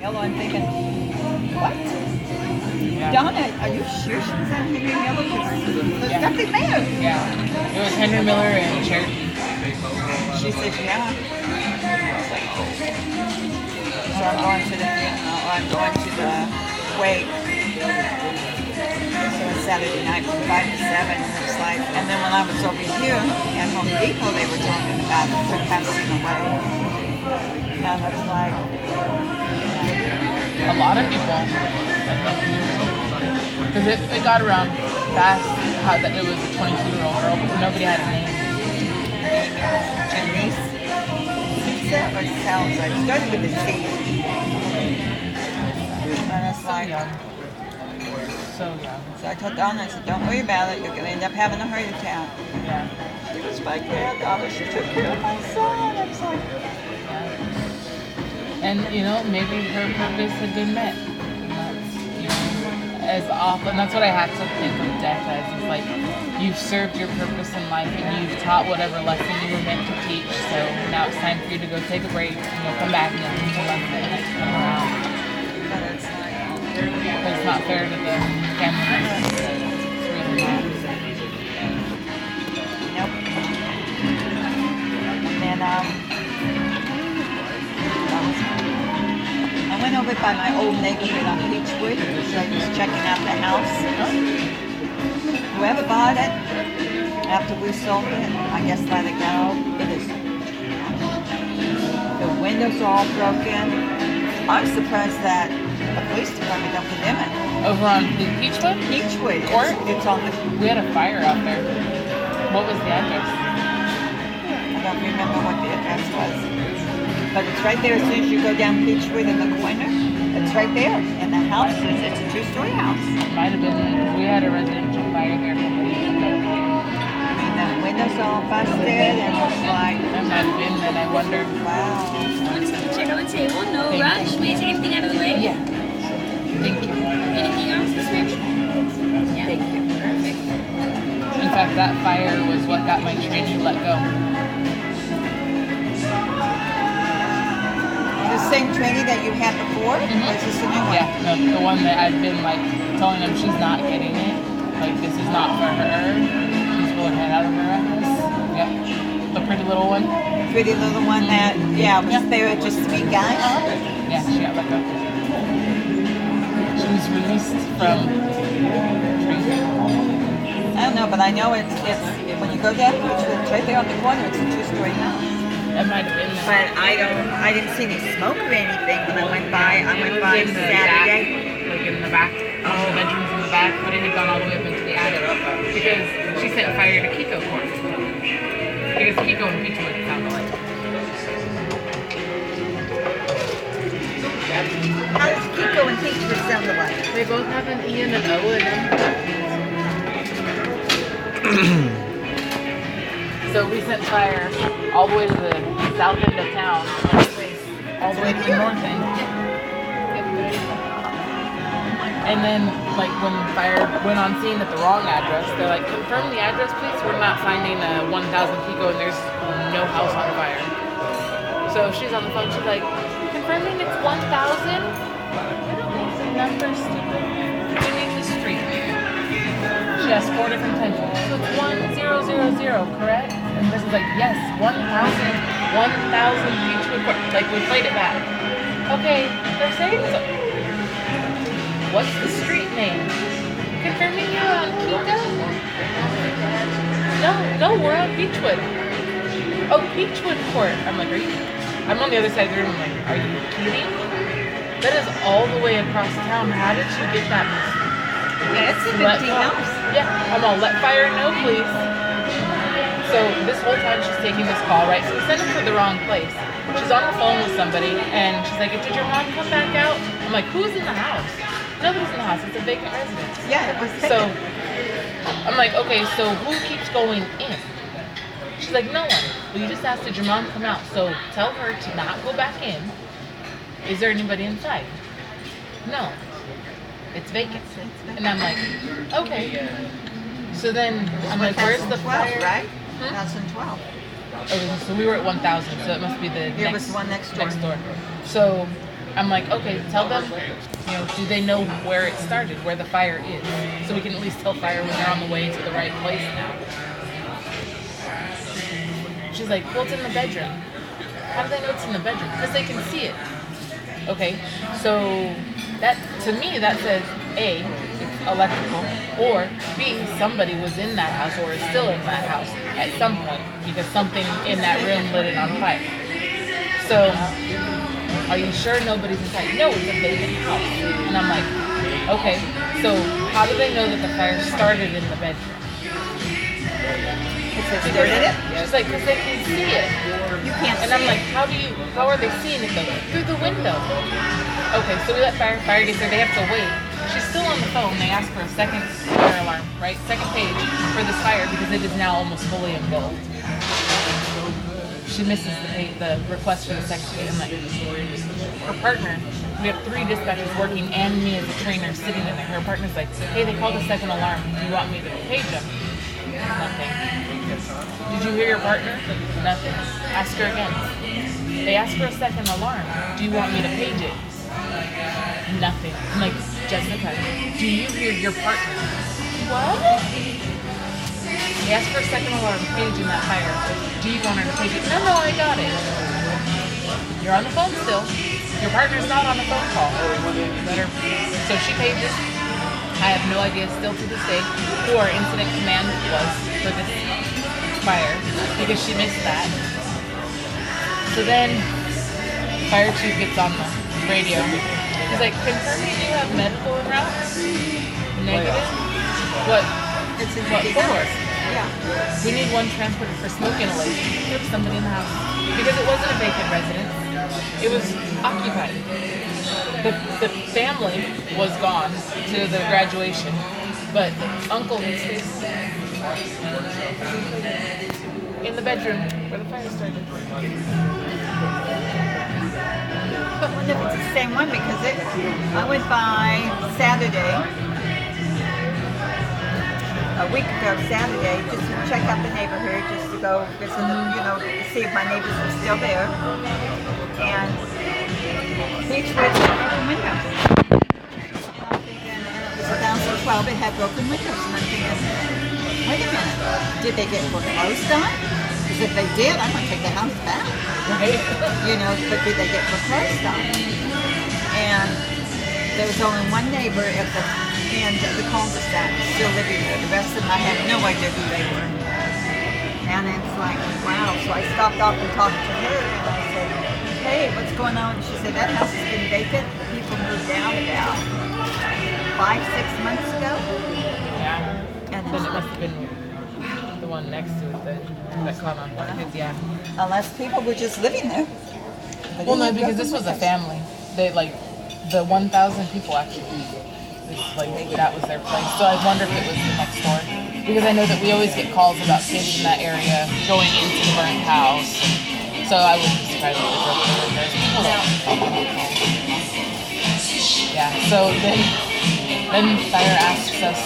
Yellow, I'm thinking, what? Yeah. Donna, are you sure she was at Henry Miller? There's Yeah. nothing there. Yeah. It was Henry Miller and Cherokee. She says, yeah. So I'm going to the funeral, or I'm going to the wake. So it's Saturday night from 5 to 7. And it's like, and then when I was over here at Home Depot, they were talking about the passing away. And it's like, A lot of people. Because it got around fast how that it was a 22-year-old girl, but nobody had a name. Janice, Lisa, or Salsa. It started with a C. And it's So like, young. So young. so I told Donna, I said, don't worry about it. You're going to end up having a heart attack. Yeah. She was my granddaughter. She took care of my son. I was like, And maybe her purpose had been met. And that's, as often, that's what I had to think of death as. Is like, you've served your purpose in life and you've taught whatever lesson you were meant to teach. So now it's time for you to go take a break and you'll come back and you'll teach a lesson next time around. but it's like, Because it's not fair to the family members. It's really not. nope. And then, I went over by my old neighborhood on Peachwood, so I was checking out the house. Whoever bought it, after we sold it, I guess let it go. It is. The windows are all broken. I'm surprised that the police department don't condemn it. Over on the Peachwood? Peachwood, Court? it's on the. We had a fire out there. What was the address? I don't remember what the address was. But it's right there as soon as you go down Peachwood in the corner. It's right there. And the house it's a two-story house. Might have been because we had a residential fire here a couple years ago. And the windows all busted and it's like, That might have been that I wondered. wow. Want some check on the table? No Thank rush. May I take anything out of the way? Yeah. Thank you. Anything else, Miss Rich? Yeah. Thank you. Perfect. In fact, that fire was what got my trainee let go. The same training that you had before? Or is this a new one? Yeah, no, the one that I've been like telling them she's not getting it. Like this is not for her. She's pulling her head out of her ass. Yep. The pretty little one. Pretty little one that, was there just to be guys? Yeah, she got let go. She was released from training. I don't know, but I know it's when you go down Peachwood, it's right there on the corner, it's a two-story house. That might have been But I didn't see any smoke or anything when I went by. I went by in the Saturday. back, like in the back, all the bedrooms in the back, but it had gone all the way up into the attic because she set fire to Kiko Court. Because Kiko and Peachwood sound alike. How does Kiko and Peachwood sound alike? They both have an E and an O in them. So we sent fire all the way to the south end of town, all the way to the north end. And then, like, when fire went on scene at the wrong address, they're like, confirm the address, please. We're not finding a 1,000 Pico, and there's no house on fire. So she's on the phone. She's like, confirming it's 1,000? We don't need the numbers, stupid. We need the street. She has 4 different times. So it's 1000, correct? And this is like, yes, 1,000 Peachwood Court. Like, we played it back. Okay, they're saying so. What's the street name? Confirming you're on Kiko? No, we're on Beechwood. Oh, Beechwood Court. I'm like, I'm on the other side of the room. I'm like, are you kidding? That is all the way across town. How did you get that? It's a 50 house. Yeah, I'm all, let fire know, please. So this whole time she's taking this call, right? So we sent her to the wrong place. She's on the phone with somebody, and she's like, did your mom come back out? I'm like, who's in the house? Nobody's in the house. It's a vacant residence. Yeah, it was So vacant. I'm like, okay, so who keeps going in? She's like, no one. Well, you just asked did your mom come out, so tell her to not go back in. Is there anybody inside? No. It's vacant. And I'm like, okay. So then I'm like, where's the 2012, fire? right? Hmm? 2012. Oh, so we were at 1,000, so it must be the There was one next door. So I'm like, okay, tell them, do they know where it started, where the fire is? So we can at least tell fire when they're on the way to the right place now. She's like, well, it's in the bedroom. How do they know it's in the bedroom? Because they can see it. Okay, so that, to me, that says A, it's electrical, or B, somebody was in that house or is still in that house at some point because something in that room lit it on fire. So, are you sure nobody's inside? No, it's a vacant house. And I'm like, okay, so how do they know that the fire started in the bedroom? Because they started it? She's like, because they can see it. You can't And see I'm like, how are they seeing it though? Through the window. Okay, so we let fire gets there, they have to wait. She's still on the phone, they ask for a second fire alarm, right? Second page for this fire because it is now almost fully engulfed. She misses the request for the second page. I'm like, her partner, we have 3 dispatchers working and me as a trainer sitting in there. Her partner's like, hey, they called a second alarm. Do you want me to page them? Nothing. Did you hear your partner? Nothing. Ask her again. They asked for a second alarm. Do you want me to page it? Nothing. I'm like, Jessica, do you hear your partner? What? They asked for a second alarm page in that fire. Do you want her to page it? No, I got it. You're on the phone still. Your partner's not on the phone call. Let her. So she pages. I have no idea still to this day who our incident command was for this fire because she missed that. So then fire chief gets on the radio. He's like, confirming you have medical en route? Negative? What? It's in What for? Yeah. We need 1 transported for smoke inhalation. There's somebody in the house. Because it wasn't a vacant residence. It was occupied. The family was gone to the graduation, but Uncle had stayed in the bedroom where the fire started. I wonder if it's the same one because I went by Saturday, a week ago Saturday, just to check out the neighborhood, just to go visit, to see if my neighbors were still there. And Beechwood had broken windows. And it was a 2012, it had broken windows. And I'm thinking, wait a minute, did they get foreclosed on? Because if they did, I'm going to take the house back. Right? But did they get foreclosed on? And there was only one neighbor at the end of the cul-de-sac still living there. The rest of them, I had no idea who they were. And it's like, wow. So I stopped off and talked to her, and I said, hey, what's going on? And she said, that house has been vacant. People moved down about 5-6 months ago. Yeah. And Then it must have been the one next to it that caught on fire. Yeah. unless people were just living there. But Well, it no, had because broken this was a windows. family. They the 1,000 people actually. That was their place. So I wonder if it was the next door. Because I know that we always get calls about kids in that area going into the burnt house. So I wouldn't be surprised if they broke the windows. People don't. Yeah. So then fire asks us,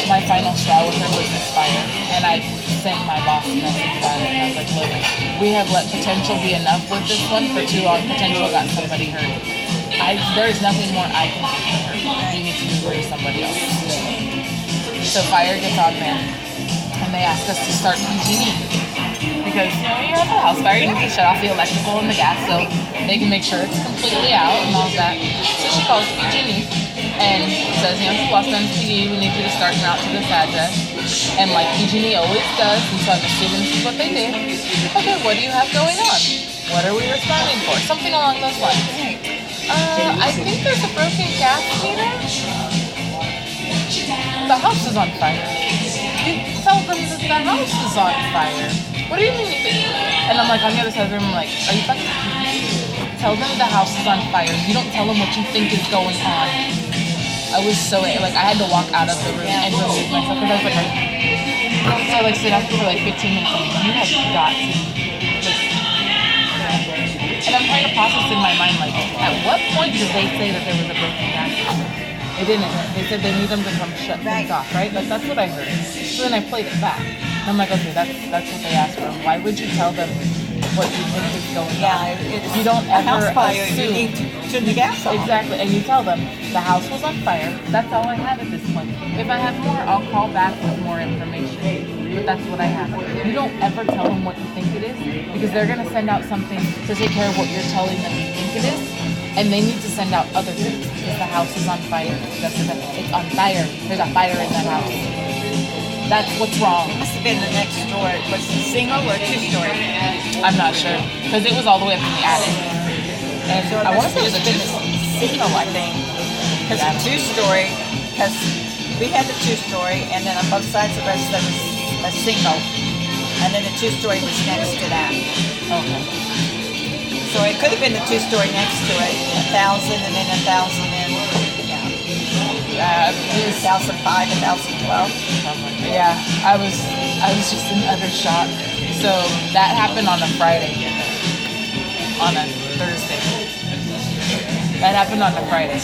my final straw with her was this fire. And I sent my boss a message about it. And I was like, look, we have let potential be enough with this one for too long. Potential got somebody hurt. There's nothing more I can do for her. You need to move her to somebody else. So fire gets on there, and they ask us to start PG&E. Because, you have a house fire, you need to shut off the electrical and the gas so they can make sure it's completely out and all that. So she calls PG&E and says, Los Angeles PD, we need you to start en route to this address. And like PG&E always does, and so I'm assuming this is what they did. Okay, what do you have going on? What are we responding for? Something along those lines. I think there's a broken gas meter. The house is on fire. You tell them that the house is on fire. What do you mean? And I'm like on the other side of the room, I'm like, are you fucking kidding? Tell them the house is on fire. You don't tell them what you think is going on. I was so, I had to walk out of the room and remove myself because I was like, so sit after for 15 minutes. I'm like, you have got to, and I'm trying to process in my mind, at what point did they say that there was a broken gas meter? They didn't. They said they need them to come shut things off, right? That's what I heard. So then I played it back. And I'm like, okay, that's what they asked for. Why would you tell them what you think is going on. Yeah, it's You don't a house ever fire. assume. You need to turn the gas off. Exactly, and you tell them the house was on fire. That's all I have at this point. If I have more, I'll call back with more information. But that's what I have. You don't ever tell them what you think it is because they're gonna send out something to take care of what you're telling them you think it is, and they need to send out other things because the house is on fire. It's on fire. There's a fire in that house. That's what's wrong. Must have been the next door. Was it single or two-story? I'm not sure because it was all the way up in the attic, and So I want to say it was just a been two. single, I think. Because Yeah. the two-story, because we had the two-story, and then on both sides of us there was a single, and then the two-story was next to that. Okay. So it could have been the two-story next to it, 1,000 and then 1,000 and yeah, It was 1,005, 1,012. Yeah, I was just in utter shock. So that happened on a Friday. On a Thursday. That happened on a Friday.